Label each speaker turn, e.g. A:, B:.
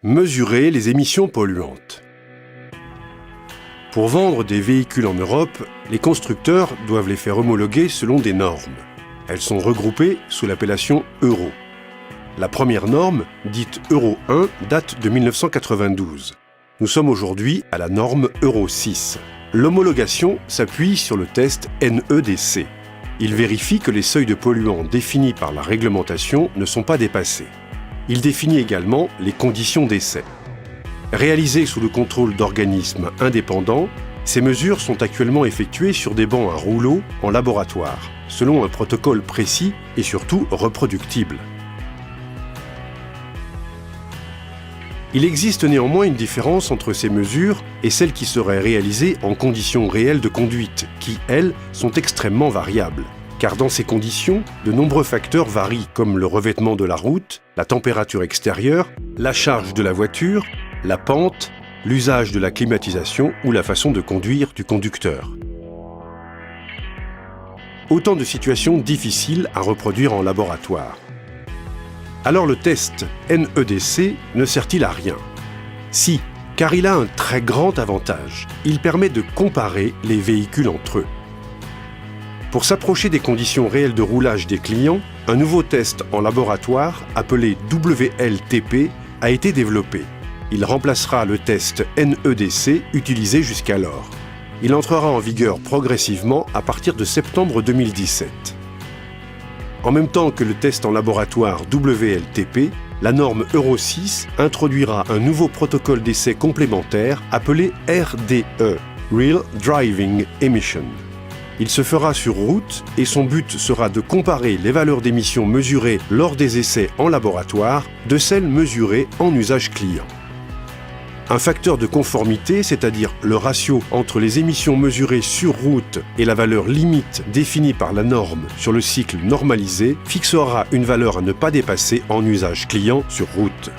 A: Mesurer les émissions polluantes. Pour vendre des véhicules en Europe, les constructeurs doivent les faire homologuer selon des normes. Elles sont regroupées sous l'appellation Euro. La première norme, dite Euro 1, date de 1992. Nous sommes aujourd'hui à la norme Euro 6. L'homologation s'appuie sur le test NEDC. Il vérifie que les seuils de polluants définis par la réglementation ne sont pas dépassés. Il définit également les conditions d'essai. Réalisées sous le contrôle d'organismes indépendants, ces mesures sont actuellement effectuées sur des bancs à rouleaux en laboratoire, selon un protocole précis et surtout reproductible. Il existe néanmoins une différence entre ces mesures et celles qui seraient réalisées en conditions réelles de conduite, qui, elles, sont extrêmement variables. Car dans ces conditions, de nombreux facteurs varient comme le revêtement de la route, la température extérieure, la charge de la voiture, la pente, l'usage de la climatisation ou la façon de conduire du conducteur. Autant de situations difficiles à reproduire en laboratoire. Alors le test NEDC ne sert-il à rien? Si, car il a un très grand avantage. Il permet de comparer les véhicules entre eux. Pour s'approcher des conditions réelles de roulage des clients, un nouveau test en laboratoire appelé WLTP a été développé. Il remplacera le test NEDC utilisé jusqu'alors. Il entrera en vigueur progressivement à partir de septembre 2017. En même temps que le test en laboratoire WLTP, la norme Euro 6 introduira un nouveau protocole d'essai complémentaire appelé RDE, Real Driving Emission. Il se fera sur route et son but sera de comparer les valeurs d'émissions mesurées lors des essais en laboratoire de celles mesurées en usage client. Un facteur de conformité, c'est-à-dire le ratio entre les émissions mesurées sur route et la valeur limite définie par la norme sur le cycle normalisé, fixera une valeur à ne pas dépasser en usage client sur route.